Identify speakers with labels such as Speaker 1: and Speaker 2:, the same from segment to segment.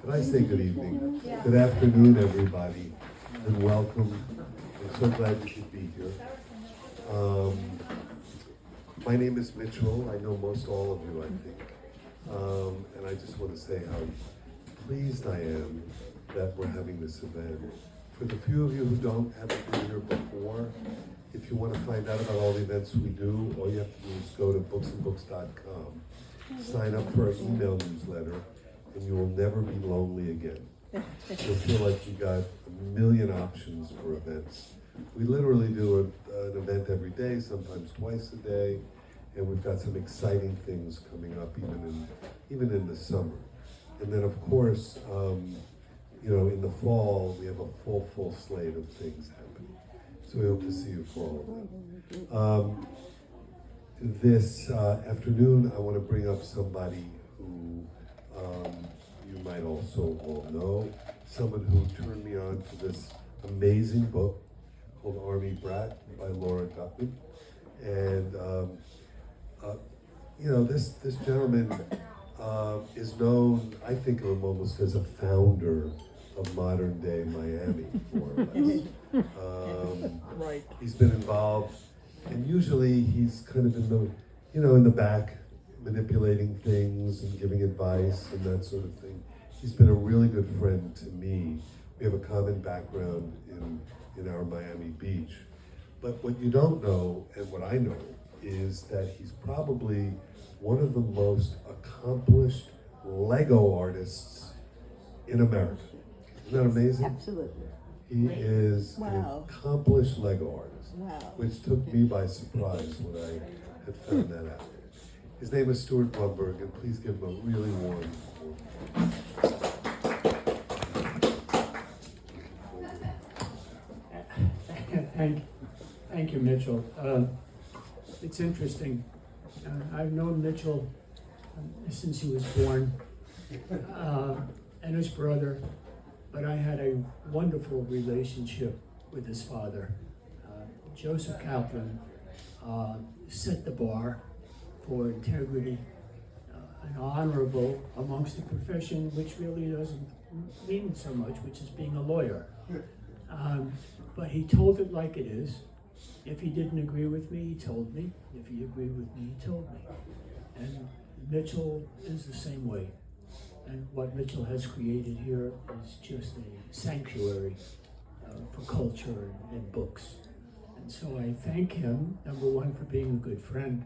Speaker 1: But I say good evening, good afternoon, everybody, and welcome. I'm so glad you could be here. My name is Mitchell. I know most all of you, I think. And I just want to say how pleased I am that we're having this event. For the few of you who haven't been here before, if you want to find out about all the events we do, all you have to do is go to booksandbooks.com, sign up for our email newsletter, and you will never be lonely again. You'll feel like you got a million options for events. We literally do an event every day, sometimes twice a day, and we've got some exciting things coming up even in the summer. And then of course, in the fall, we have a full slate of things happening. So we hope to see you for all of them. This afternoon, I want to bring up somebody who you might also all know, someone who turned me on to this amazing book called Army Brat by Laurie Gutman. And this gentleman is known, I think of him almost as a founder of modern day Miami, more or less.
Speaker 2: Right.
Speaker 1: He's been involved, and usually he's kind of in the back, manipulating things and giving advice and that sort of thing. He's been a really good friend to me. We have a common background in our Miami Beach. But what you don't know, and what I know, is that he's probably one of the most accomplished Lego artists in America. Isn't that amazing?
Speaker 2: Absolutely.
Speaker 1: He is an
Speaker 2: Wow.
Speaker 1: accomplished Lego artist,
Speaker 2: Wow.
Speaker 1: which took me by surprise when I had found that out. His name is Stuart Blumberg, and please give him a really warm
Speaker 3: Thank you, Mitchell. It's interesting. I've known Mitchell since he was born, and his brother, but I had a wonderful relationship with his father. Joseph Kaplan set the bar for integrity and honorable amongst the profession, which really doesn't mean so much, which is being a lawyer. But he told it like it is. If he didn't agree with me, he told me. If he agreed with me, he told me. And Mitchell is the same way. And what Mitchell has created here is just a sanctuary for culture and books. And so I thank him, number one, for being a good friend,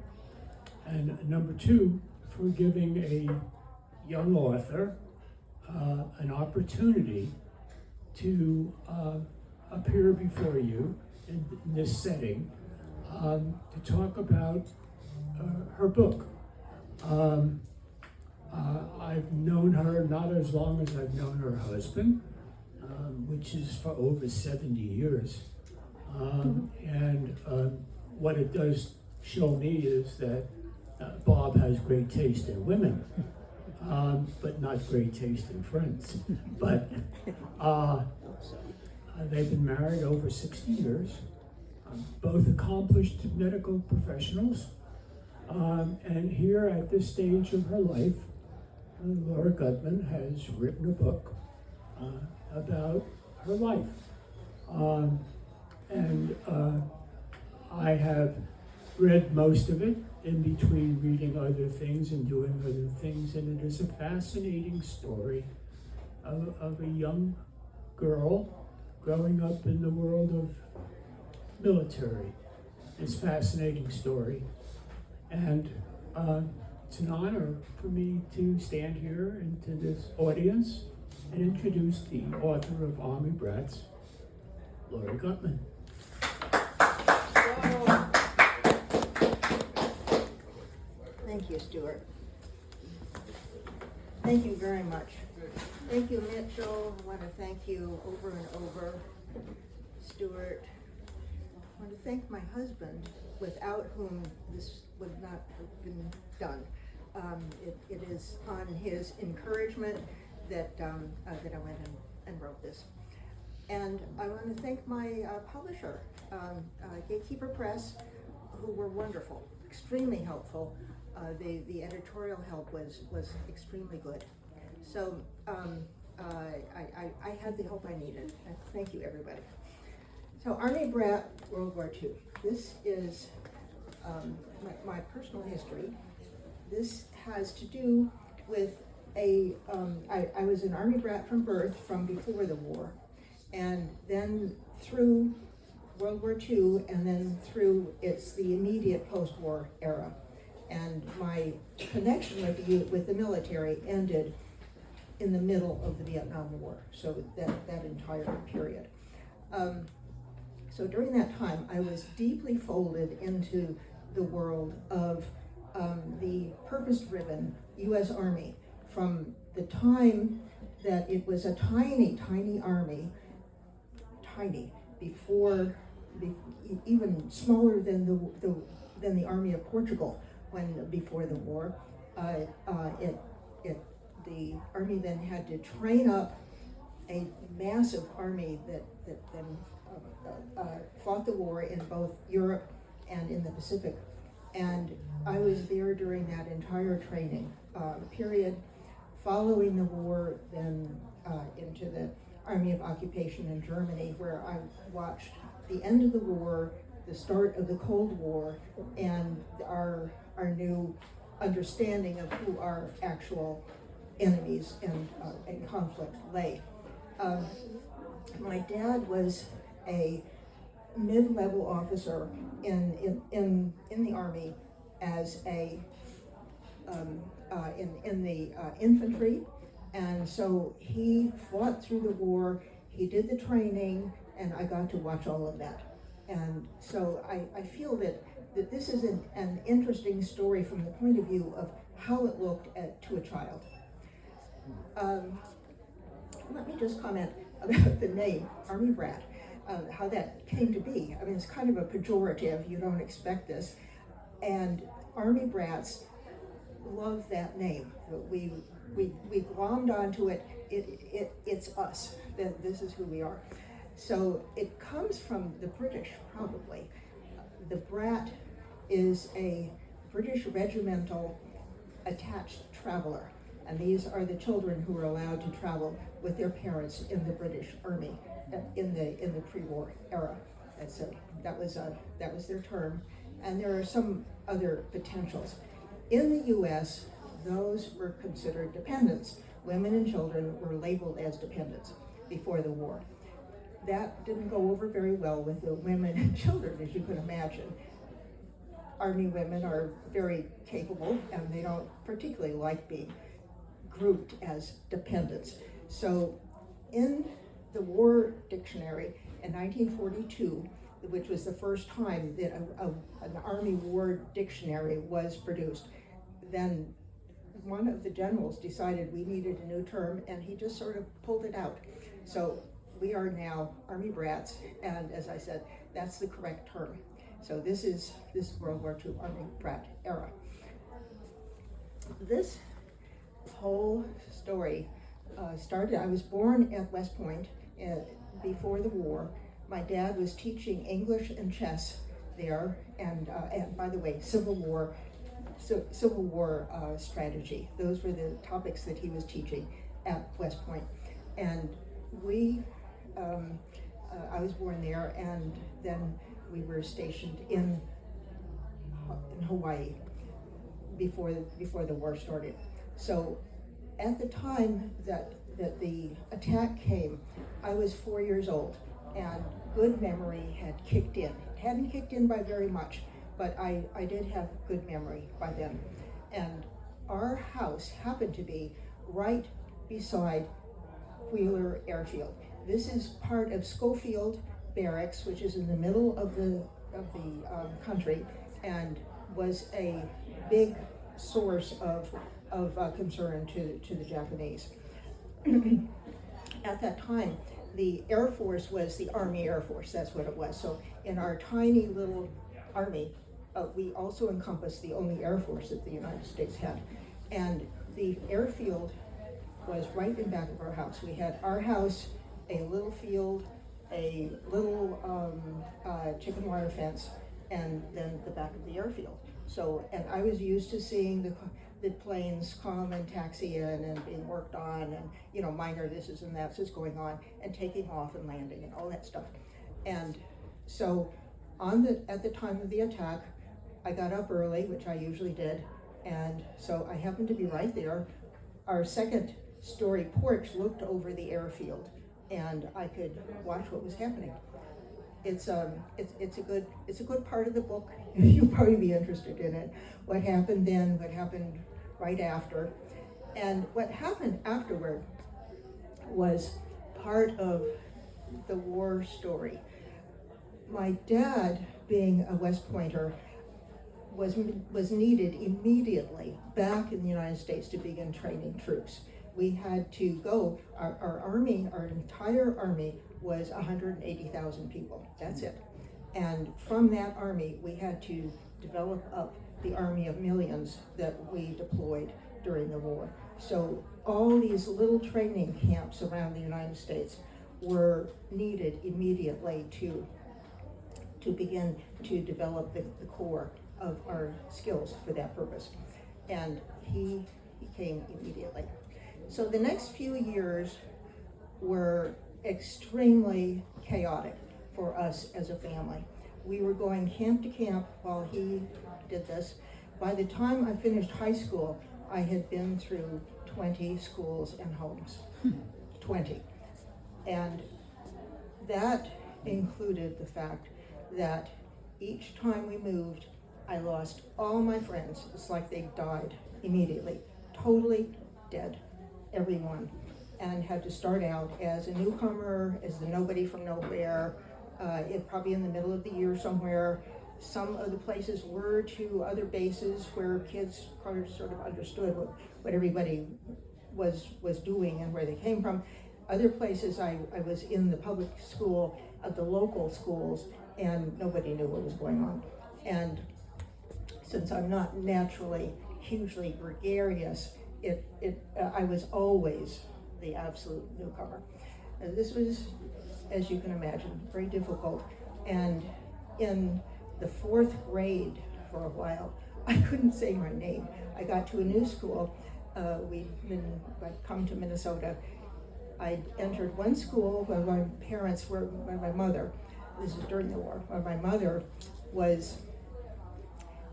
Speaker 3: and number two, for giving a young author an opportunity to appear before you in this setting to talk about her book. I've known her not as long as I've known her husband, which is for over 70 years. And what it does show me is that Bob has great taste in women, but not great taste in friends. But they've been married over 60 years, both accomplished medical professionals. And here at this stage of her life, Laurie Gutman has written a book about her life. And I have read most of it in between reading other things and doing other things, and it is a fascinating story of a young girl growing up in the world of military. It's a fascinating story. And it's an honor for me to stand here and to this audience and introduce the author of Army Brats, Laurie Gutman.
Speaker 2: Thank you, Stuart. Thank you very much. Thank you, Mitchell. I want to thank you over and over, Stuart. I want to thank my husband, without whom this would not have been done. It is on his encouragement that I went and wrote this. And I want to thank my publisher, Gatekeeper Press, who were wonderful, extremely helpful. The editorial help was extremely good. So I had the help I needed. Thank you, everybody. So Army Brat, World War II. This is my personal history. This has to do with I was an Army brat from birth, from before the war, and then through World War II, and then through the immediate post-war era. And my connection with the military ended in the middle of the Vietnam War, so that entire period. So during that time, I was deeply folded into the world of the purpose-driven U.S. Army from the time that it was a tiny, tiny army, even smaller than the Army of Portugal before the war. The army then had to train up a massive army that then fought the war in both Europe and in the Pacific. And I was there during that entire training period, following the war, then into the Army of Occupation in Germany, where I watched the end of the war, the start of the Cold War, and our new understanding of who our actual enemies and conflict lay. My dad was a mid-level officer in the Army as in the infantry, and so he fought through the war. He did the training, and I got to watch all of that. And so I feel that this is an interesting story from the point of view of how it looked to a child. Let me just comment about the name, Army Brat, how that came to be. I mean, it's kind of a pejorative, you don't expect this. And Army Brats love that name. We glommed onto it. It's us. This is who we are. So it comes from the British, probably. The Brat is a British regimental attached traveler. And these are the children who were allowed to travel with their parents in the British Army in the pre-war era. And so that was their term. And there are some other potentials. In the U.S., those were considered dependents. Women and children were labeled as dependents before the war. That didn't go over very well with the women and children, as you could imagine. Army women are very capable, and they don't particularly like being grouped as dependents. So in the War Dictionary in 1942, which was the first time that an Army War Dictionary was produced, then one of the generals decided we needed a new term, and he just sort of pulled it out. So we are now Army Brats, and as I said, that's the correct term. So this is World War II Army Brat era. This whole story started, I was born at West Point before the war. My dad was teaching English and chess there, and by the way, Civil War strategy. Those were the topics that he was teaching at West Point. And I was born there, and then we were stationed in Hawaii before the war started. So at the time that the attack came, I was 4 years old, and good memory had kicked in. It hadn't kicked in by very much, but I did have good memory by then. And our house happened to be right beside Wheeler Airfield. This is part of Schofield Barracks, which is in the middle of the country, and was a big source of concern to the Japanese. At that time, the Air Force was the Army Air Force. That's what it was. So in our tiny little army, we also encompassed the only Air Force that the United States had. And the airfield was right in back of our house. We had our house, a little field, a little chicken wire fence, and then the back of the airfield. So, and I was used to seeing the planes come and taxi in and being worked on, and minor thises and that's is going on, and taking off and landing and all that stuff. And so at the time of the attack, I got up early, which I usually did, and so I happened to be right there. Our second story porch looked over the airfield, and I could watch what was happening. It's a good part of the book. You'll probably be interested in it. What happened then, what happened right after, and what happened afterward was part of the war story. My dad, being a West Pointer, was needed immediately back in the United States to begin training troops. We had to go, our army, our entire army was 180,000 people, that's it. And from that army, we had to develop up the army of millions that we deployed during the war. So all these little training camps around the United States were needed immediately to begin to develop the core of our skills for that purpose. And he came immediately. So the next few years were extremely chaotic for us as a family. We were going camp to camp while he did this. By the time I finished high school, I had been through 20 schools and homes. 20. And that included the fact that each time we moved, I lost all my friends. It's like they died immediately, totally dead, everyone, and had to start out as a newcomer, as the nobody from nowhere, probably in the middle of the year somewhere. Some of the places were to other bases where kids sort of understood what everybody was doing and where they came from. Other places I was in the public school, at the local schools, and nobody knew what was going on. And since I'm not naturally hugely gregarious, I was always the absolute newcomer. And this was, as you can imagine, very difficult. And in the 4th grade for a while, I couldn't say my name. I got to a new school. I'd come to Minnesota. I entered one school where my mother, this is during the war, where my mother was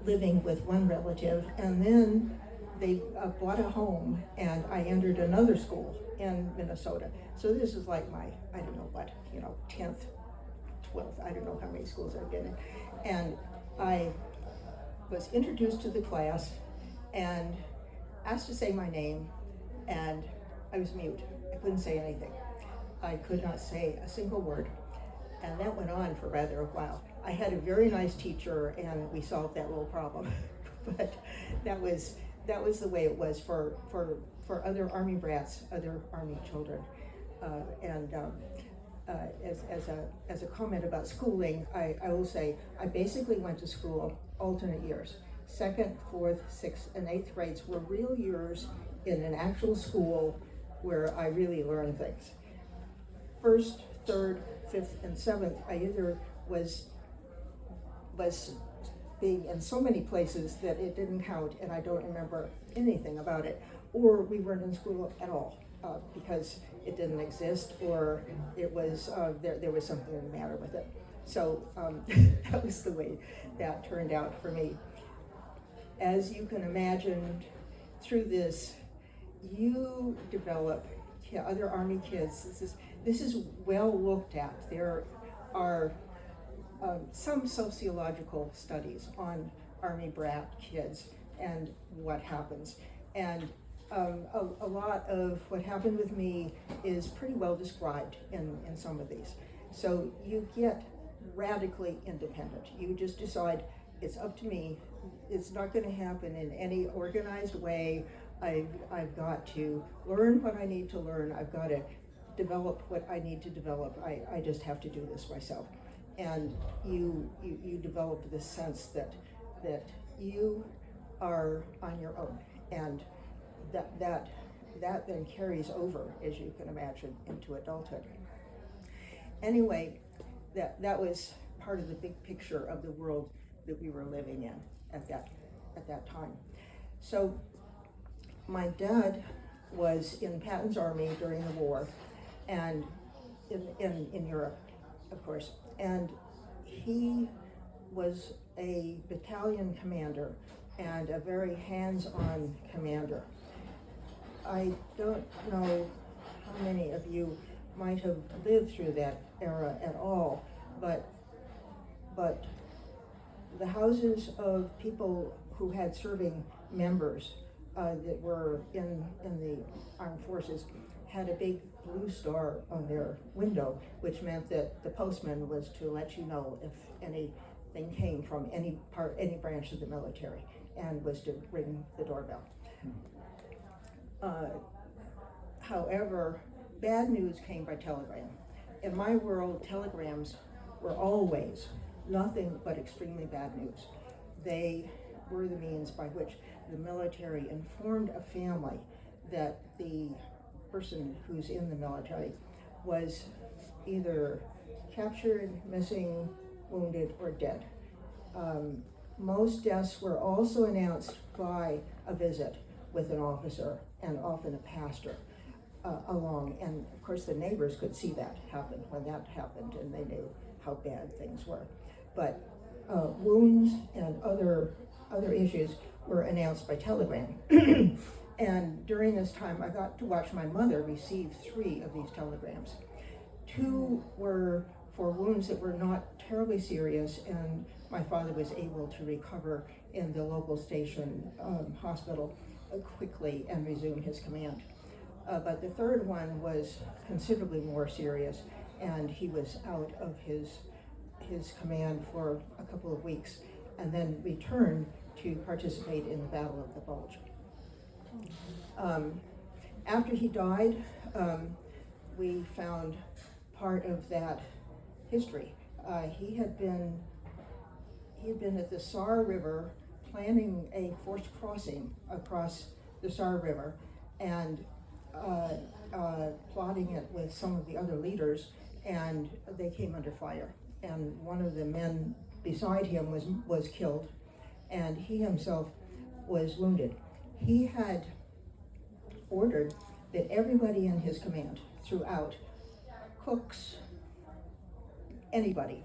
Speaker 2: living with one relative, and then they bought a home, and I entered another school in Minnesota. So this is like my, 10th, 12th, I don't know how many schools I've been in. And I was introduced to the class and asked to say my name, and I was mute. I couldn't say anything. I could not say a single word. And that went on for rather a while. I had a very nice teacher, and we solved that little problem. But that was the way it was for other Army brats, other Army children. As a comment about schooling, I will say I basically went to school alternate years. 2nd, 4th, 6th, and 8th grades were real years in an actual school where I really learned things. 1st, 3rd, 5th, and 7th, I either was being in so many places that it didn't count, and I don't remember anything about it, or we weren't in school at all because it didn't exist, or it was there was something the matter with it. So that was the way that turned out for me. As you can imagine, through this, you develop other Army kids. This is well looked at. There are some sociological studies on Army brat kids and what happens. And a lot of what happened with me is pretty well described in some of these. So you get radically independent. You just decide, it's up to me. It's not going to happen in any organized way. I've got to learn what I need to learn. I've got to develop what I need to develop. I just have to do this myself. And you develop this sense that you are on your own, and that then carries over, as you can imagine, into adulthood. Anyway, that was part of the big picture of the world that we were living in at that time. So my dad was in Patton's army during the war, and in Europe, of course, and he was a battalion commander and a very hands-on commander. I don't know how many of you might have lived through that era at all, but the houses of people who had serving members that were in the armed forces had a big blue star on their window, which meant that the postman was to let you know if anything came from any branch of the military, and was to ring the doorbell. However, bad news came by telegram. In my world, telegrams were always nothing but extremely bad news. They were the means by which the military informed a family that the person who's in the military was either captured, missing, wounded, or dead. Most deaths were also announced by a visit with an officer and often a pastor along, and of course the neighbors could see that happen when that happened, and they knew how bad things were. But wounds and other issues were announced by telegram. And during this time, I got to watch my mother receive 3 of these telegrams. 2 were for wounds that were not terribly serious, and my father was able to recover in the local station hospital quickly and resume his command. But the 3rd one was considerably more serious, and he was out of his command for a couple of weeks, and then returned to participate in the Battle of the Bulge. After he died, we found part of that history. He had been at the Saar River planning a forced crossing across the Saar River, and plotting it with some of the other leaders, and they came under fire. And one of the men beside him was killed, and he himself was wounded. He had ordered that everybody in his command throughout, cooks, anybody,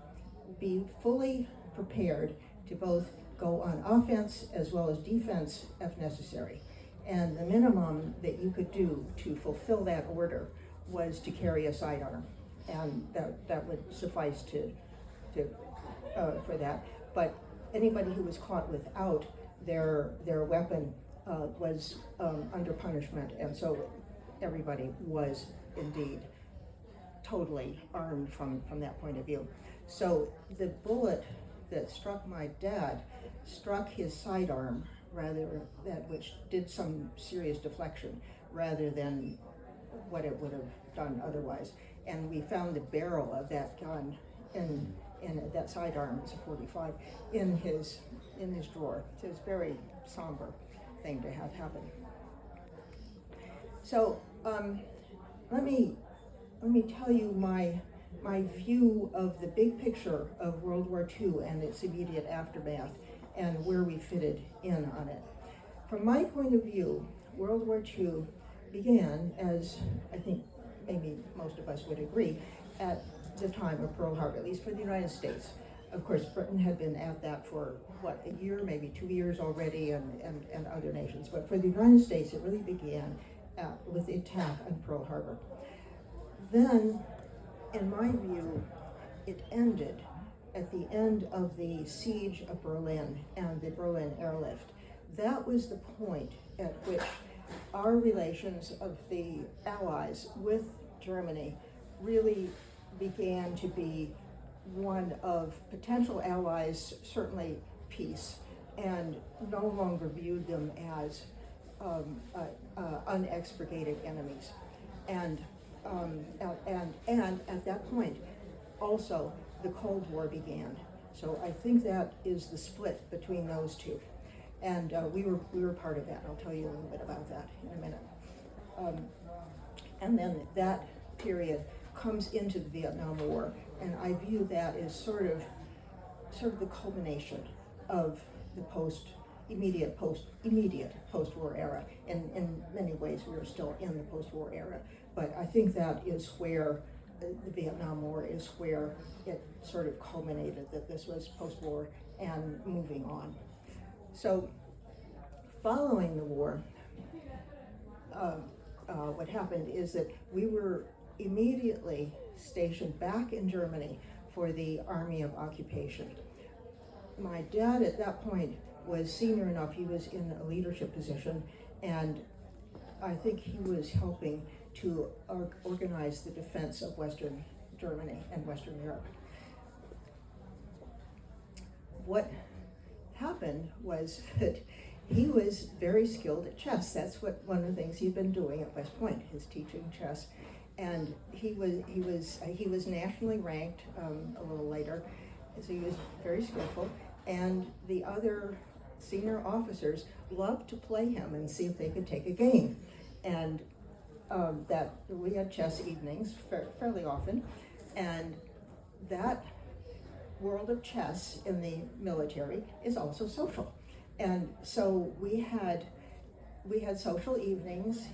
Speaker 2: be fully prepared to both go on offense as well as defense if necessary. And the minimum that you could do to fulfill that order was to carry a sidearm, and that would suffice for that. But anybody who was caught without their weapon was under punishment, and so everybody was indeed totally armed from that point of view. So the bullet that struck my dad struck his sidearm, which did some serious deflection rather than what it would have done otherwise. And we found the barrel of that gun in that sidearm, it's a .45, in his drawer. So it's a very somber thing to have happen. So let me tell you my view of the big picture of World War II and its immediate aftermath, and where we fitted in on it. From my point of view, World War II began, as I think maybe most of us would agree, at the time of Pearl Harbor, at least for the United States. Of course, Britain had been at that for, a year, maybe 2 years already, and other nations. But for the United States, it really began with the attack on Pearl Harbor. Then, in my view, it ended at the end of the siege of Berlin and the Berlin airlift. That was the point at which our relations of the Allies with Germany really began to be one of potential allies, certainly peace, and no longer viewed them as unexpurgated enemies. And at that point, also, the Cold War began. So I think that is the split between those two. And we were part of that. I'll tell you a little bit about that in a minute. And then that period comes into the Vietnam War, and I view that as sort of the culmination of the immediate post-war era. In many ways, we are still in the post-war era, but I think that is where the Vietnam War is where it sort of culminated, that this was post-war and moving on. So following the war, what happened is that we were immediately stationed back in Germany for the Army of Occupation. My dad at that point was senior enough, he was in a leadership position, and I think he was helping to organize the defense of Western Germany and Western Europe. What happened was that he was very skilled at chess. That's one of the things he'd been doing at West Point, is teaching chess. And he was nationally ranked a little later, so he was very skillful. And the other senior officers loved to play him and see if they could take a game. And that we had chess evenings fairly often, and that world of chess in the military is also social. And so we had social evenings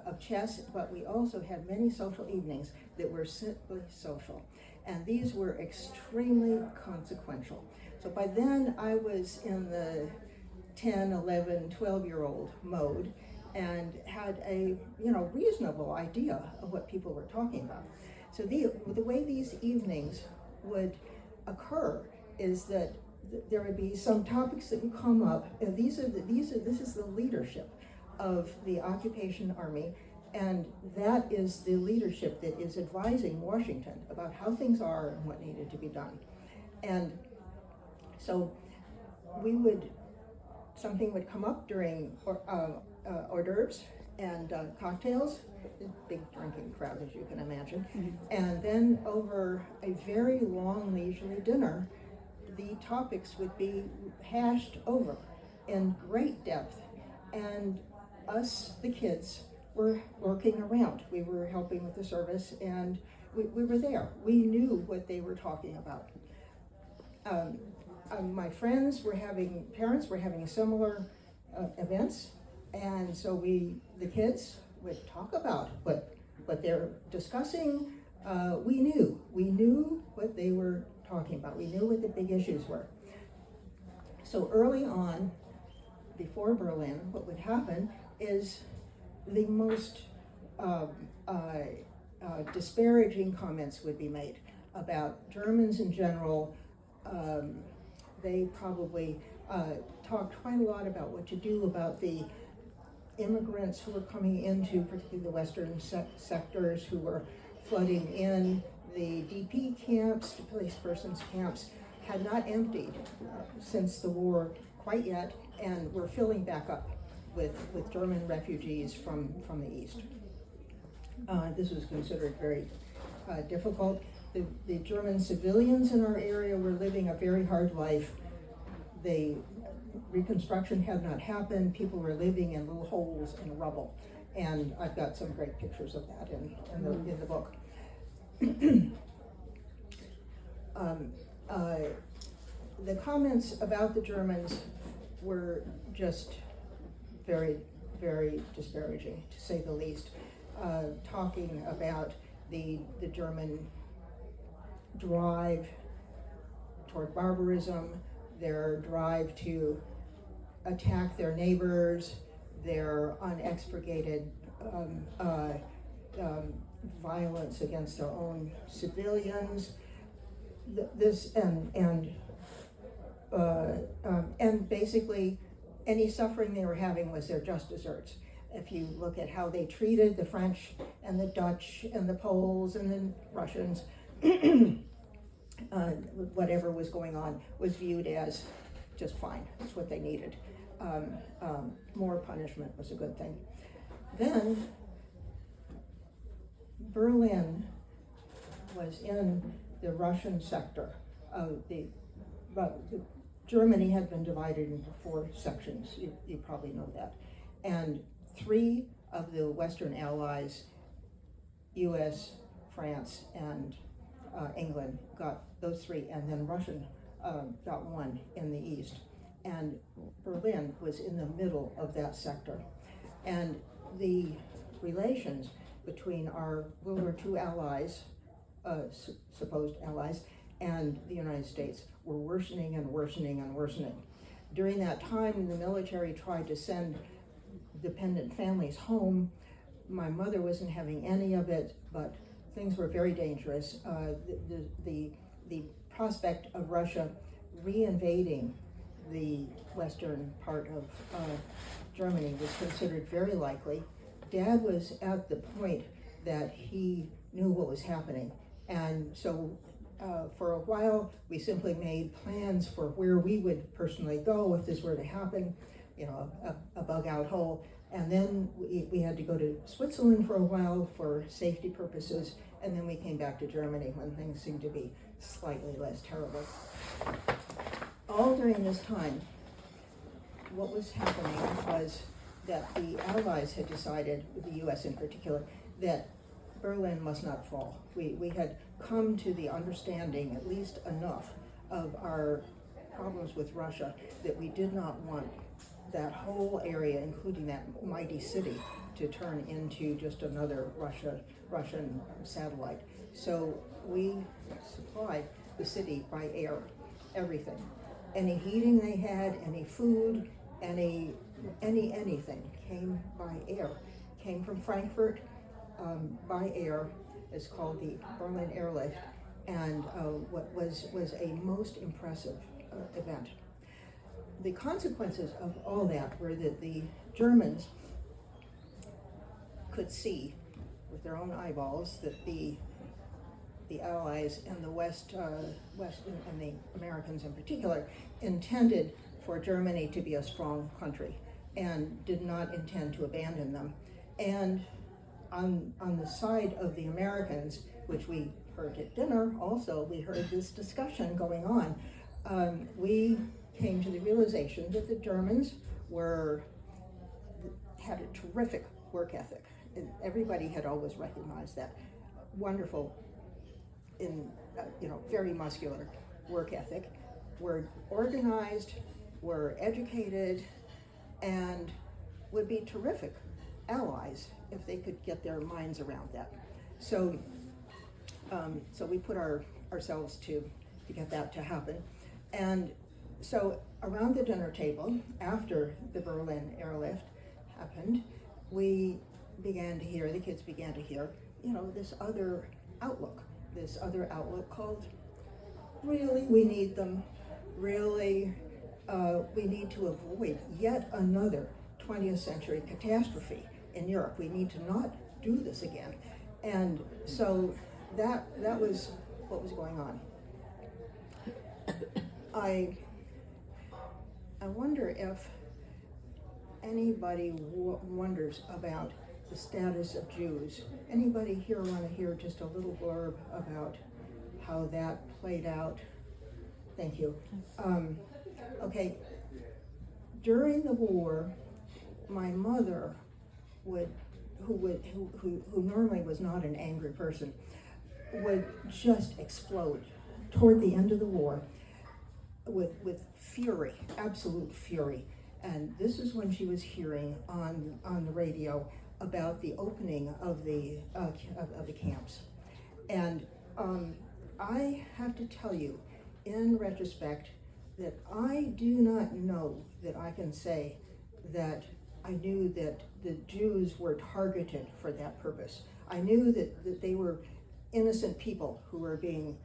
Speaker 2: of chess, but we also had many social evenings that were simply social. And these were extremely consequential. So by then I was in the 10, 11, 12-year-old mode and had a reasonable idea of what people were talking about. So the way these evenings would occur is that there would be some topics that would come up, and this is the leadership of the occupation army, and that is the leadership that is advising Washington about how things are and what needed to be done. And so something would come up during hors d'oeuvres and cocktails, big drinking crowd, as you can imagine. Mm-hmm. And then over a very long leisurely dinner, the topics would be hashed over in great depth. And us, the kids, were lurking around. We were helping with the service, and we were there. We knew what they were talking about. My parents were having similar events, and so the kids would talk about what they're discussing. We knew what they were talking about. We knew what the big issues were. So early on, before Berlin, what would happen is the most disparaging comments would be made about Germans in general. They probably talked quite a lot about what to do about the immigrants who were coming into particularly the western sectors, who were flooding in. The DP camps, displaced persons camps, had not emptied since the war quite yet, and were filling back up with German refugees from the east. This was considered very difficult. The German civilians in our area were living a very hard life. The reconstruction had not happened. People were living in little holes in rubble, and I've got some great pictures of that in the book. The comments about the Germans were just very, very disparaging, to say the least. Talking about the German drive toward barbarism, their drive to attack their neighbors, their unexpurgated violence against their own civilians. And basically any suffering they were having was their just desserts. If you look at how they treated the French and the Dutch and the Poles and the Russians, whatever was going on was viewed as just fine. That's what they needed. More punishment was a good thing. Then Berlin was in the Russian sector of Germany had been divided into 4 sections. You probably know that. And 3 of the Western Allies, US, France, and England, got those 3, and then Russia got 1 in the East. and Berlin was in the middle of that sector. And the relations between our World War II allies, supposed allies, and the United States were worsening and worsening and worsening. During that time, the military tried to send dependent families home. My mother wasn't having any of it, but things were very dangerous. The prospect of Russia reinvading the western part of Germany was considered very likely. Dad was at the point that he knew what was happening, and so for a while we simply made plans for where we would personally go if this were to happen, a bug out hole. And then we had to go to Switzerland for a while for safety purposes, and then we came back to Germany when things seemed to be slightly less terrible. All during this time, what was happening was that the Allies had decided, the US in particular, that Berlin must not fall. We had come to the understanding, at least enough, of our problems with Russia, that we did not want that whole area, including that mighty city, to turn into just another Russian satellite. So we supplied the city by air, everything. Any heating they had, any food, anything came by air. Came from Frankfurt by air. It's called the Berlin Airlift, and what was a most impressive event. The consequences of all that were that the Germans could see with their own eyeballs that the Allies and the West and the Americans in particular intended for Germany to be a strong country and did not intend to abandon them. And on the side of the Americans, which we heard at dinner also, we heard this discussion going on. We came to the realization that the Germans had a terrific work ethic. And everybody had always recognized that. Wonderful, very muscular work ethic. Were organized, were educated, and would be terrific allies if they could get their minds around that. So we put ourselves to get that to happen. And so around the dinner table, after the Berlin airlift happened, the kids began to hear, this other outlook called, really, we need them, really, we need to avoid yet another 20th century catastrophe in Europe. We need to not do this again. And so that was what was going on. I wonder if anybody wonders about the status of Jews. Anybody here want to hear just a little blurb about how that played out? Thank you. Okay. During the war, my mother who normally was not an angry person, would just explode toward the end of the war with fury, absolute fury. And this is when she was hearing on the radio about the opening of the camps. And I have to tell you, in retrospect, that I do not know that I can say that I knew that the Jews were targeted for that purpose. I knew that they were innocent people who were being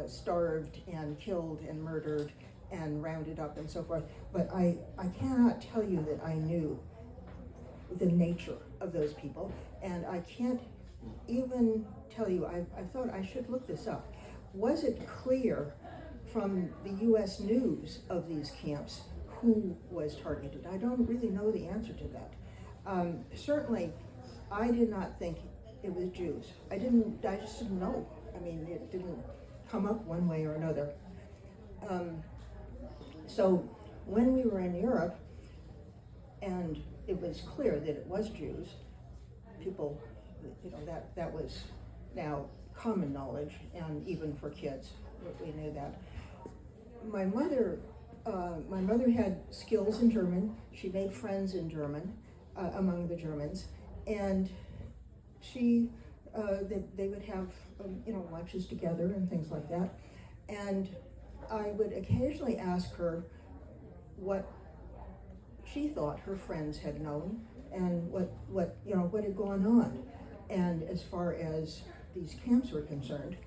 Speaker 2: starved and killed and murdered and rounded up and so forth. But I cannot tell you that I knew the nature of those people. And I can't even tell you, I thought I should look this up. Was it clear from the US news of these camps who was targeted? I don't really know the answer to that. Certainly, I did not think it was Jews. I just didn't know. I mean, it didn't come up one way or another. So when we were in Europe, and it was clear that it was Jews, people, that was now common knowledge, and even for kids, we knew that. My mother my mother had skills in German. She made friends in German, among the Germans, and they would have, lunches together and things like that. And I would occasionally ask her what she thought her friends had known and what had gone on, and as far as these camps were concerned.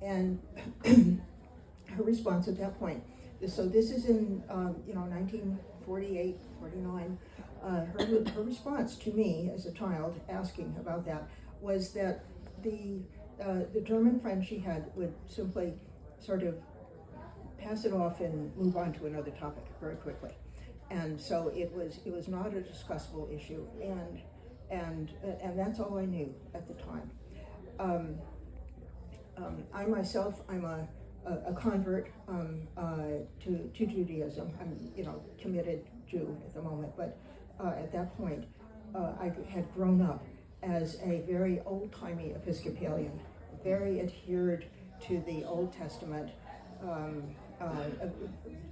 Speaker 2: And her response at that point, so this is in 1948, 49, her response to me as a child asking about that was that the German friend she had would simply sort of pass it off and move on to another topic very quickly. And so it was not a discussable issue, and that's all I knew at the time. I myself, I'm a convert to Judaism. I'm committed Jew at the moment, but at that point I had grown up as a very old-timey Episcopalian, very adhered to the Old Testament,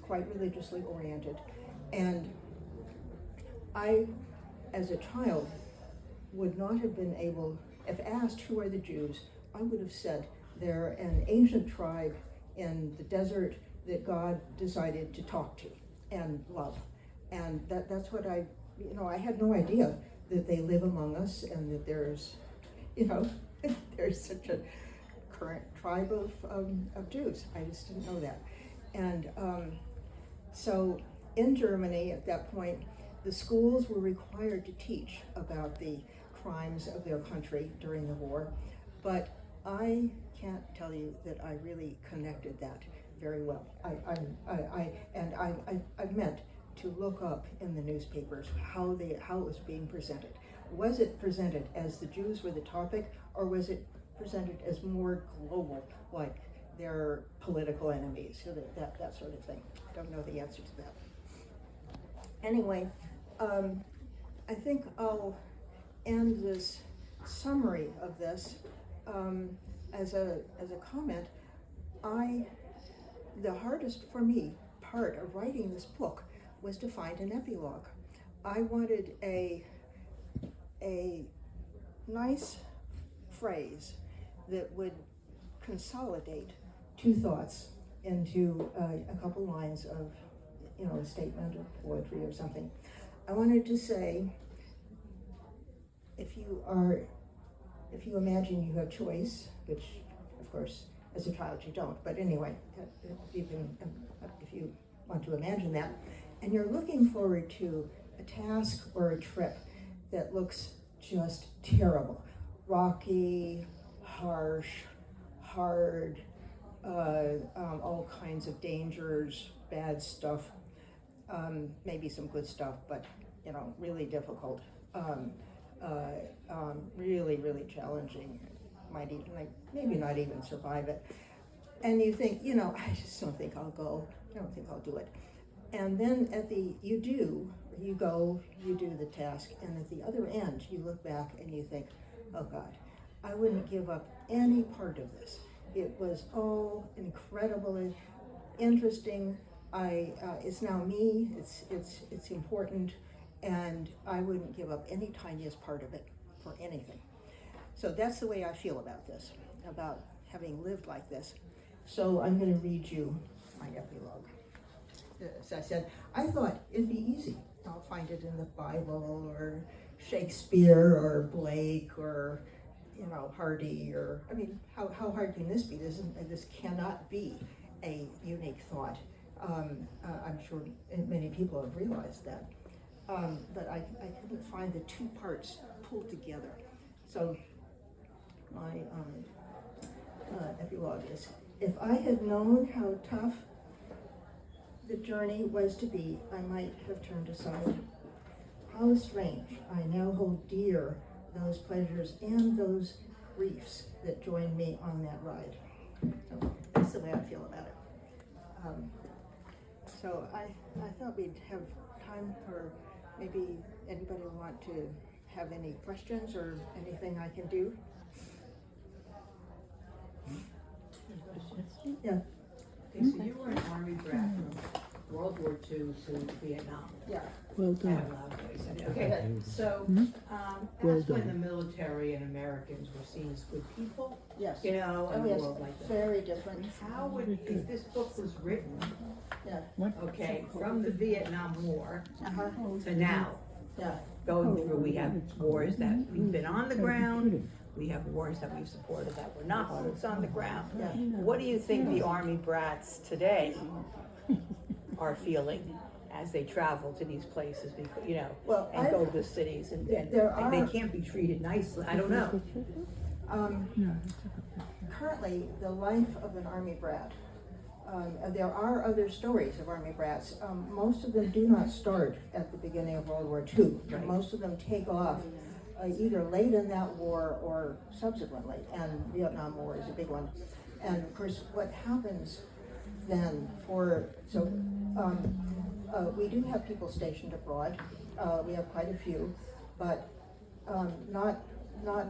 Speaker 2: quite religiously oriented. And I, as a child, would not have been able, if asked who are the Jews, I would have said they're an ancient tribe in the desert that God decided to talk to and love. And that's what I had no idea that they live among us and that there's, there's such a current tribe of Jews. I just didn't know that. And so in Germany at that point, the schools were required to teach about the crimes of their country during the war, but I can't tell you that I really connected that very well. I meant to look up in the newspapers how it was being presented. Was it presented as the Jews were the topic, or was it presented as more global, like their political enemies, so that sort of thing? I don't know the answer to that. Anyway, I think I'll end this summary of this as a comment. The hardest for me part of writing this book was to find an epilogue. I wanted a nice phrase that would consolidate two thoughts into a couple lines of, a statement or poetry or something. I wanted to say, if you imagine you have choice, which of course as a child you don't, but anyway, if you want to imagine that, and you're looking forward to a task or a trip that looks just terrible, rocky, harsh, hard, all kinds of dangers, bad stuff, maybe some good stuff, but really difficult, really, really challenging. Might even, maybe not even survive it. And you think, I just don't think I'll go. I don't think I'll do it. And then you do the task, and at the other end, you look back and you think, oh God, I wouldn't give up any part of this. It was all incredibly interesting. It's now me. It's important, and I wouldn't give up any tiniest part of it for anything. So that's the way I feel about this, about having lived like this. So I'm going to read you my epilogue. As I said, I thought it'd be easy. I'll find it in the Bible or Shakespeare or Blake or Hardy, or how hard can this be? This cannot be a unique thought. I'm sure many people have realized that, but I couldn't find the two parts pulled together. So my epilogue is: if I had known how tough the journey was to be, I might have turned aside. How strange, I now hold dear those pleasures and those griefs that joined me on that ride. So that's the way I feel about it. So I thought we'd have time for maybe anybody want to have any questions or anything I can do.
Speaker 4: Any questions?
Speaker 2: Yeah.
Speaker 4: Okay, so you were an Army brat World War II to Vietnam.
Speaker 2: Yeah.
Speaker 5: Well
Speaker 4: I have
Speaker 5: done.
Speaker 4: loud voice. Okay, so,
Speaker 5: Well
Speaker 4: that's when the
Speaker 5: done.
Speaker 4: military and Americans were seen as good people,
Speaker 2: Yes.
Speaker 4: you know, in
Speaker 2: Oh,
Speaker 4: a
Speaker 2: yes,
Speaker 4: world like that.
Speaker 2: very different.
Speaker 4: How would, if this book was written,
Speaker 2: Yeah.
Speaker 4: okay, from the Vietnam War
Speaker 2: Uh-huh.
Speaker 4: to now,
Speaker 2: Yeah.
Speaker 4: going through, we have wars that we've been on the ground, we have wars that we've supported that were not boots on the ground.
Speaker 2: Yeah.
Speaker 4: What do you think the Army brats today are feeling as they travel to these places, because, you know,
Speaker 2: Well,
Speaker 4: and go to the cities and
Speaker 2: There
Speaker 4: they
Speaker 2: are-
Speaker 4: can't be treated nicely? I don't know.
Speaker 2: Currently, the life of an Army brat, there are other stories of Army brats. Most of them do not start at the beginning of World War II.
Speaker 4: Right.
Speaker 2: Most of them take off either late in that war or subsequently, and Vietnam War is a big one. And of course, what happens then we do have people stationed abroad. We have quite a few, but not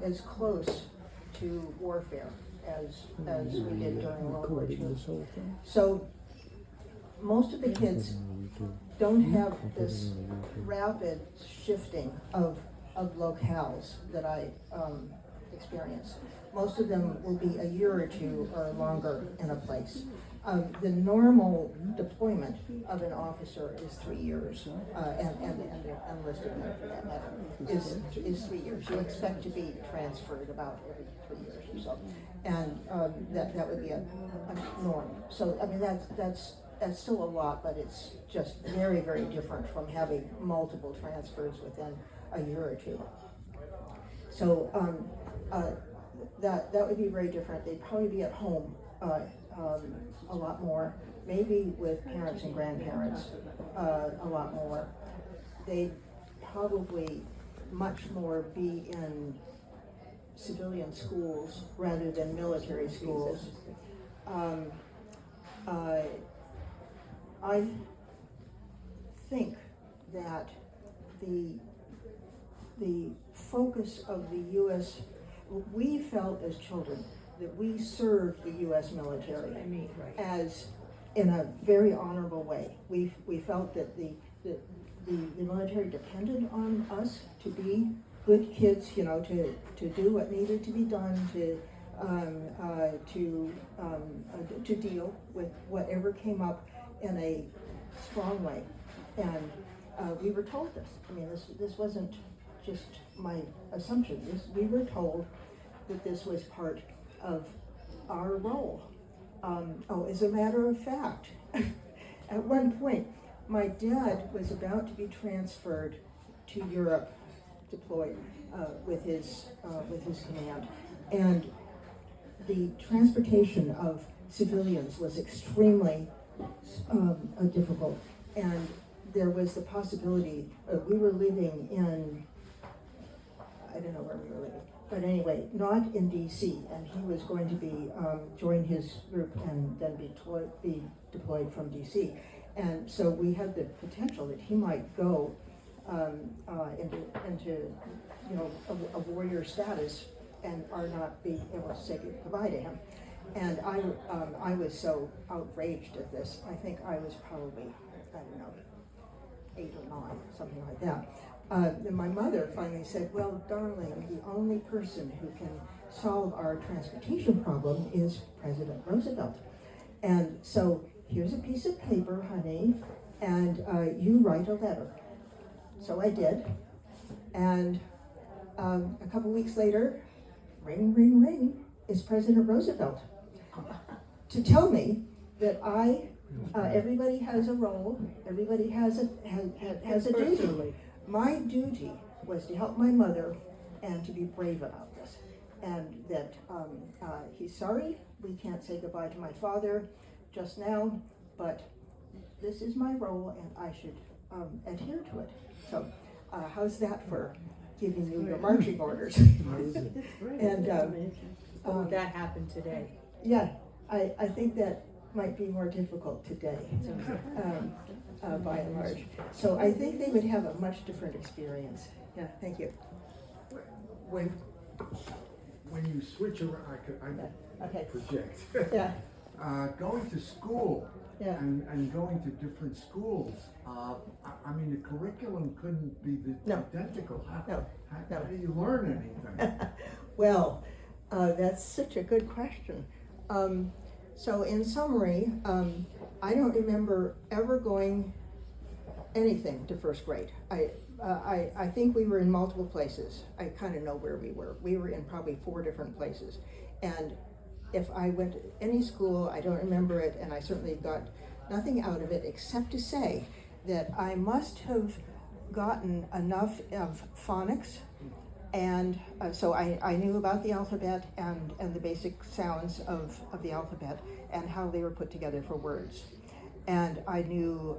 Speaker 2: as close to warfare as we did during World War II.
Speaker 5: This whole thing.
Speaker 2: So most of the kids don't have this rapid shifting of locales that I experience. Most of them will be a year or two or longer in a place. The normal deployment of an officer is 3 years, and enlisted men for that matter, is 3 years. You expect to be transferred about every 3 years or so, and that would be a norm. So I mean that's still a lot, but it's just very, very different from having multiple transfers within a year or two. So that would be very different. They'd probably be at home a lot more, maybe with parents and grandparents a lot more. They'd probably much more be in civilian schools rather than military schools. I think that the focus of the U.S., we felt as children that we served the U.S. military
Speaker 4: I mean, right.
Speaker 2: as in a very honorable way. We felt that the military depended on us to be good kids, you know, to do what needed to be done, to deal with whatever came up in a strong way. And we were told this. I mean, this wasn't just my assumption. We were told that this was part of our role. As a matter of fact, at one point, my dad was about to be transferred to Europe, deployed with his command, and the transportation of civilians was extremely difficult, and there was the possibility we were living in, I don't know where we were living, but anyway, not in D.C., and he was going to be join his group and then be deployed from D.C. And so we had the potential that he might go into you know a warrior status and are not being able to say goodbye to him. And I was so outraged at this. I think I was probably, I don't know, 8 or 9, something like that. Then my mother finally said, well, darling, the only person who can solve our transportation problem is President Roosevelt. And so here's a piece of paper, honey, and you write a letter. So I did. And a couple weeks later, ring, ring, ring, is President Roosevelt to tell me that everybody has a role, everybody has a duty. My duty was to help my mother and to be brave about this. And that he's sorry, we can't say goodbye to my father just now, but this is my role and I should adhere to it. So how's that for giving you your marching orders? And
Speaker 4: Would that happen today?
Speaker 2: yeah, I think that might be more difficult today, by and large. So I think they would have a much different experience. Yeah, thank you.
Speaker 6: When you switch around, I
Speaker 2: Okay.
Speaker 6: project.
Speaker 2: Yeah.
Speaker 5: going to school
Speaker 2: Yeah.
Speaker 5: and going to different schools, I mean, the curriculum couldn't be
Speaker 2: No.
Speaker 5: identical. How,
Speaker 2: No.
Speaker 5: how do you learn anything?
Speaker 2: Well, that's such a good question. So in summary, I don't remember ever going anything to first grade. I think we were in multiple places. I kind of know where we were. We were in probably 4 different places. And if I went to any school, I don't remember it, and I certainly got nothing out of it except to say that I must have gotten enough of phonics, and so I knew about the alphabet and the basic sounds of the alphabet and how they were put together for words. And I knew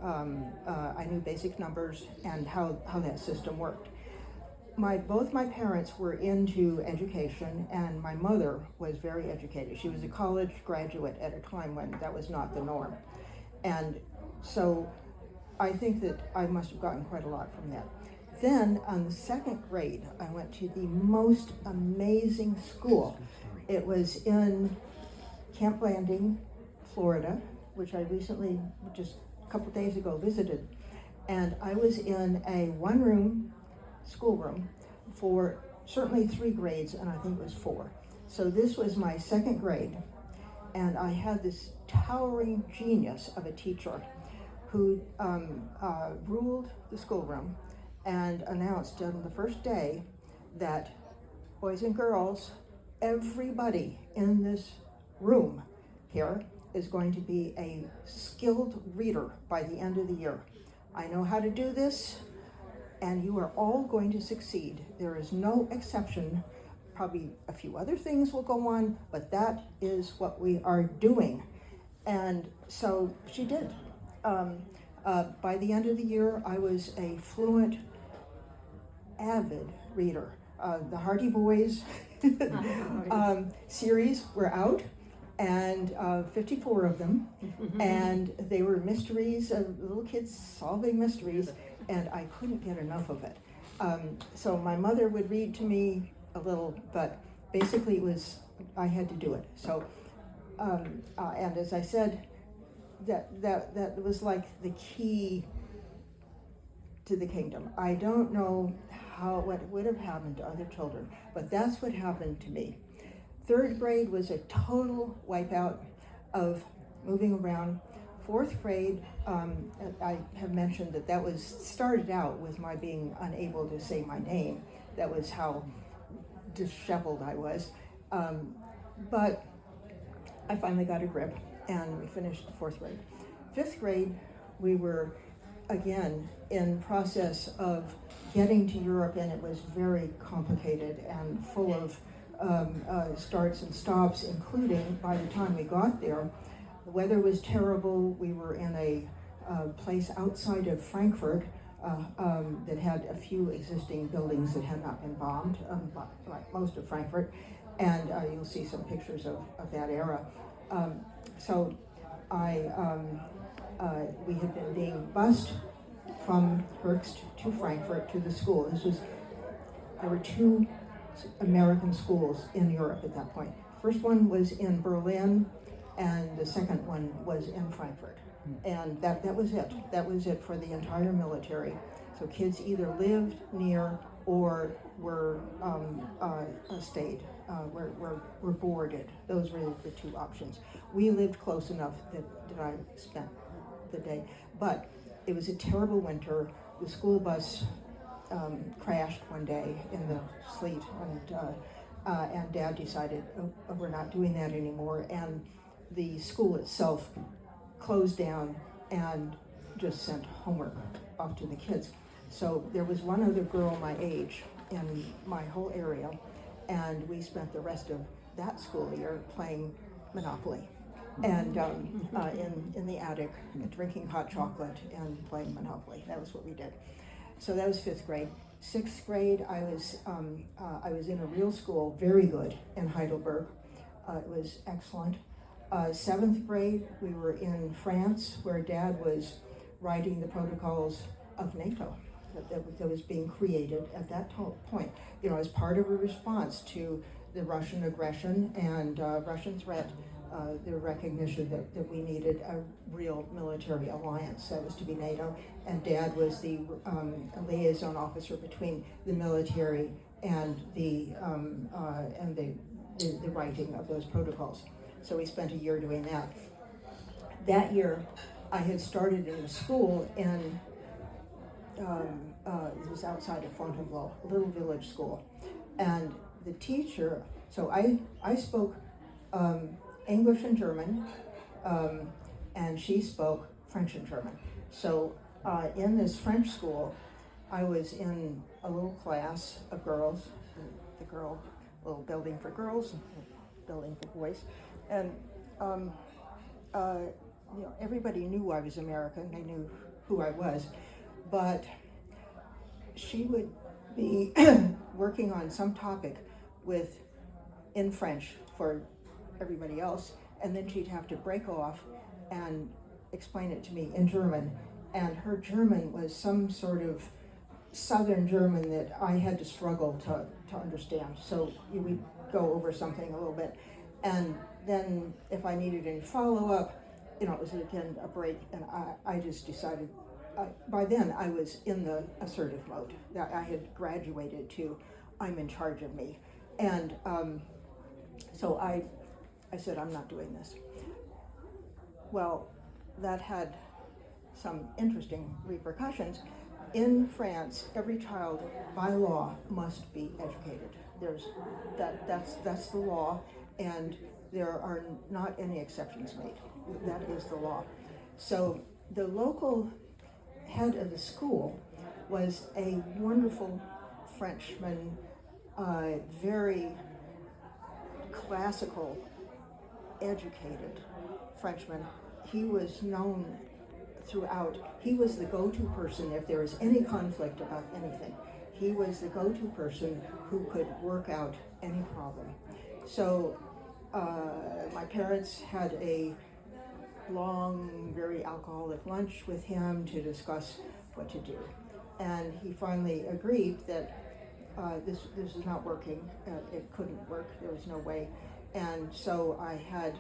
Speaker 2: basic numbers and how that system worked. Both my parents were into education, and my mother was very educated. She was a college graduate at a time when that was not the norm. And so I think that I must have gotten quite a lot from that. Then on the 2nd grade, I went to the most amazing school. It was in Camp Landing, Florida, which I recently, just a couple days ago, visited. And I was in a 1-room schoolroom for certainly 3 grades, and I think it was 4. So this was my 2nd grade, and I had this towering genius of a teacher who ruled the schoolroom and announced on the first day that, boys and girls, everybody in this room here is going to be a skilled reader by the end of the year. I know how to do this, and you are all going to succeed. There is no exception. Probably a few other things will go on, but that is what we are doing. And so she did. By the end of the year, I was a fluent, avid reader. The Hardy Boys series were out, and 54 of them, and they were mysteries, little kids solving mysteries, and I couldn't get enough of it. So my mother would read to me a little, but basically it was, I had to do it. So, and as I said, that was like the key to the kingdom. I don't know what would have happened to other children, but that's what happened to me. 3rd grade was a total wipeout of moving around. 4th grade, I have mentioned that was started out with my being unable to say my name. That was how disheveled I was. But I finally got a grip, and we finished the 4th grade. 5th grade, we were again in process of getting to Europe, and it was very complicated and full of starts and stops, including by the time we got there, the weather was terrible. We were in a place outside of Frankfurt that had a few existing buildings that had not been bombed, like most of Frankfurt, and you'll see some pictures of that era. So we had been being bused from Höchst to Frankfurt to the school. There were 2 American schools in Europe at that point. First one was in Berlin, and the second one was in Frankfurt. And that was it. That was it for the entire military. So kids either lived near or were stayed, were boarded. Those were the 2 options. We lived close enough that I spent the day. But it was a terrible winter. The school bus crashed one day in the sleet, and Dad decided, oh, we're not doing that anymore, and the school itself closed down and just sent homework off to the kids. So there was one other girl my age in my whole area, and we spent the rest of that school year playing Monopoly, and in the attic, drinking hot chocolate and playing Monopoly. That was what we did. So that was 5th grade. 6th grade, I was in a real school, very good, in Heidelberg. It was excellent. 7th grade, we were in France, where Dad was writing the protocols of NATO that was being created at that point, as part of a response to the Russian aggression and Russian threat the recognition that we needed a real military alliance that was to be NATO, and Dad was the liaison officer between the military and the writing of those protocols. So we spent a year doing that. That year, I had started in a school in it was outside of Fontainebleau, a little village school, and the teacher. So I spoke English and German, and she spoke French and German. So in this French school, I was in a little class of girls, little building for girls, building for boys, and everybody knew I was American. They knew who I was, but she would be working on some topic in French for everybody else, and then she'd have to break off and explain it to me in German, and her German was some sort of Southern German that I had to struggle to understand. So you would go over something a little bit, and then if I needed any follow-up, it was again a break, and I just decided, by then I was in the assertive mode. I had graduated to I'm in charge of me, and so I said, I'm not doing this. Well, that had some interesting repercussions. In France, every child by law must be educated. That's the law, and there are not any exceptions made. That is the law. So the local head of the school was a wonderful Frenchman, very classical, educated Frenchman. He was known throughout. He was the go-to person if there was any conflict about anything. He was the go-to person who could work out any problem. So my parents had a long, very alcoholic lunch with him to discuss what to do. And he finally agreed that this is not working. It couldn't work. There was no way. And so I had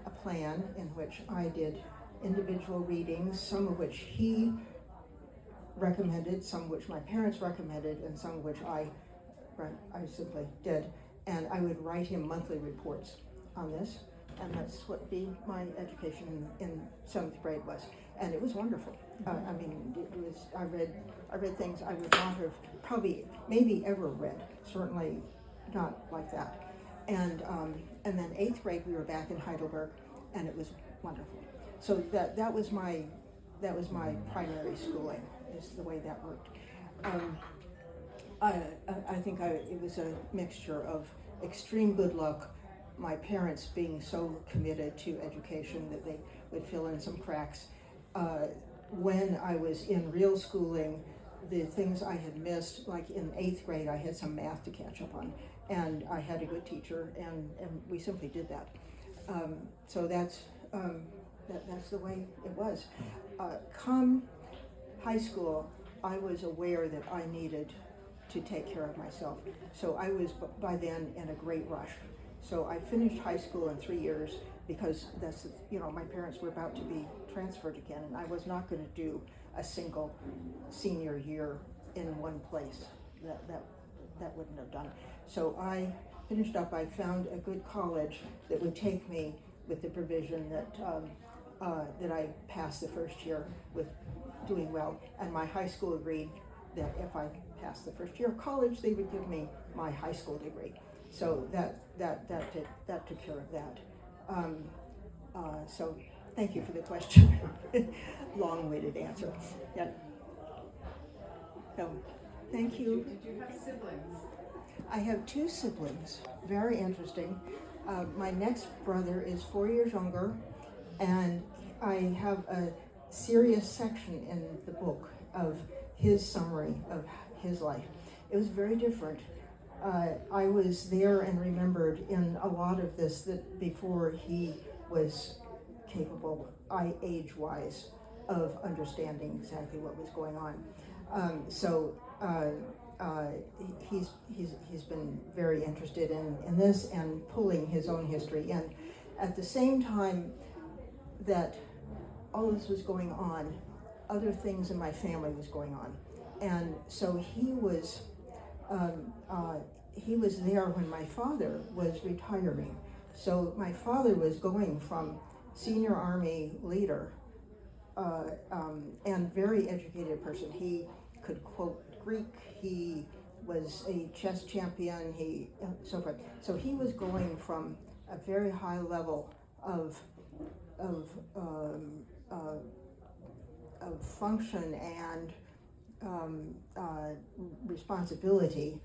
Speaker 2: a plan in which I did individual readings, some of which he recommended, some of which my parents recommended, and some of which I simply did. And I would write him monthly reports on this, and that's what my education in 7th grade was. And it was wonderful. I mean, it was. I read things I would not have maybe ever read. Certainly not like that. And then 8th grade we were back in Heidelberg, and it was wonderful. So that was my primary schooling, is the way that worked. I think it was a mixture of extreme good luck, my parents being so committed to education that they would fill in some cracks. When I was in real schooling, the things I had missed, like in 8th grade, I had some math to catch up on, and I had a good teacher, and we simply did that. So that's the way it was. Come high school, I was aware that I needed to take care of myself. So I was by then in a great rush. So I finished high school in 3 years because my parents were about to be transferred again, and I was not going to do a single senior year in one place. That wouldn't have done it. So I finished up. I found a good college that would take me with the provision that I passed the first year with doing well, and my high school agreed that if I passed the first year of college, they would give me my high school degree. So that took care of that. So thank you for the question. Long-winded answer. Yeah. So, thank you.
Speaker 6: Did you have siblings?
Speaker 2: I have 2 siblings. Very interesting. My next brother is 4 years younger, and I have a serious section in the book of his summary of his life. It was very different. I was there and remembered in a lot of this that before he was capable, age-wise, of understanding exactly what was going on. He's been very interested in this and pulling his own history in. at the same time that all this was going on, other things in my family was going on. And so he was there when my father was retiring. So my father was going from senior Army leader and very educated person. He could quote Greek, he was a chess champion, so forth. So he was going from a very high level of function and responsibility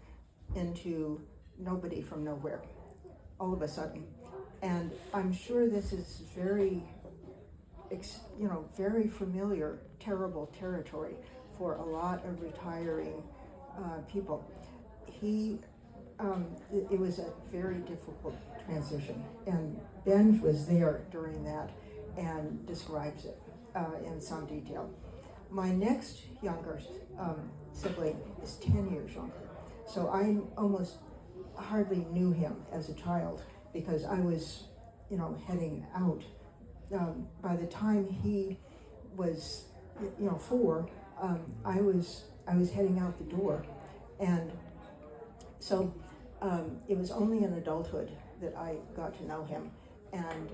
Speaker 2: into nobody from nowhere, all of a sudden. And I'm sure this is very, very familiar, terrible territory for a lot of retiring people. It was a very difficult transition, and Ben was there during that and describes it in some detail. My next younger sibling is 10 years younger, so I almost hardly knew him as a child because I was, heading out. By the time he was, 4, I was heading out the door, and so it was only in adulthood that I got to know him. And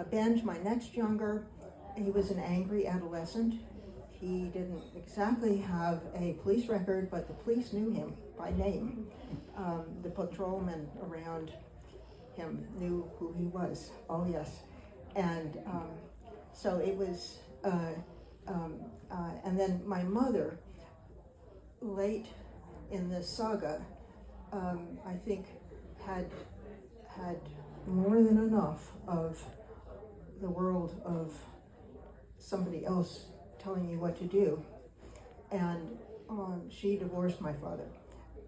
Speaker 2: Ben, my next younger, he was an angry adolescent. He didn't exactly have a police record, but the police knew him by name. The patrolman around him knew who he was. Oh yes. And so it was, and then my mother, late in this saga, I think had more than enough of the world of somebody else telling you what to do, and she divorced my father.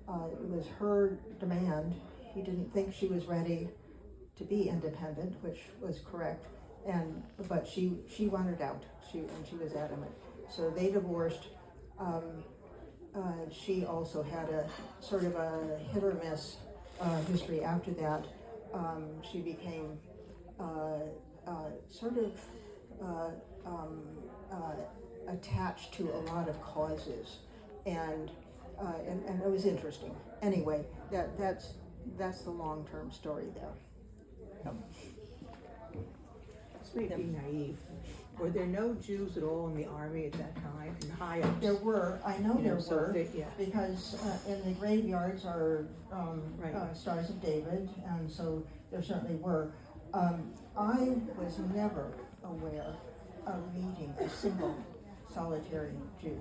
Speaker 2: It was her demand. He didn't think she was ready to be independent, which was correct, but she wanted out. She was adamant. So they divorced. She also had a sort of a hit or miss history after that. She became sort of attached to a lot of causes, and it was interesting. Anyway, that's the long-term story there.
Speaker 4: This may be naive. Were there no Jews at all in the army at that time, in high ups?
Speaker 2: There were, I know there were,
Speaker 4: yeah.
Speaker 2: because in the graveyards are
Speaker 4: Right.
Speaker 2: Stars of David, and so there certainly were. I was never aware of meeting a single solitary Jew.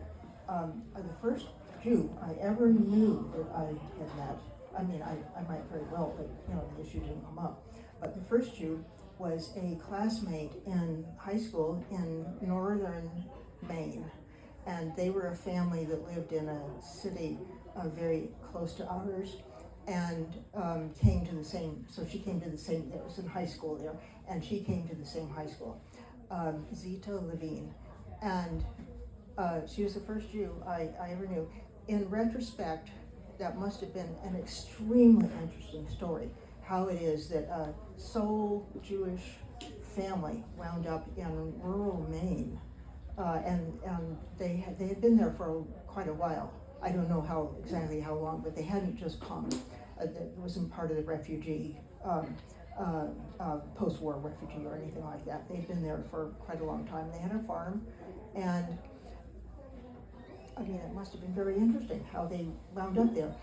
Speaker 2: The first Jew I ever knew that I had met, I mean, I might very well, but the issue didn't come up. But the first Jew was a classmate in high school in northern Maine. And they were a family that lived in a city very close to ours, and came to the same, so she came to the same, it was in high school there, and she came to the same high school, Zita Levine. And she was the first Jew I ever knew. In retrospect, that must have been an extremely interesting story, how it is that a sole Jewish family wound up in rural Maine, and they had been there for quite a while. I don't know exactly how long, but they hadn't just come. It wasn't part of the refugee, post-war refugee or anything like that. They'd been there for quite a long time. They had a farm, and I mean, it must have been very interesting how they wound up there,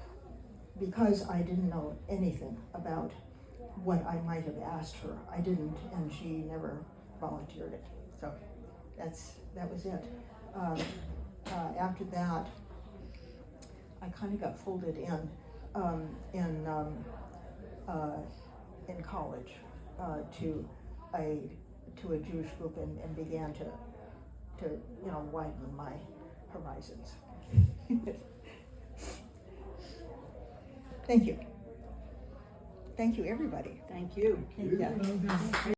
Speaker 2: because I didn't know anything about what I might have asked her. I didn't, and she never volunteered it. So that was it. After that, I kind of got folded in college to a Jewish group, and began to widen my horizons. Thank you. Thank you, everybody.
Speaker 4: Thank you.
Speaker 2: Yeah.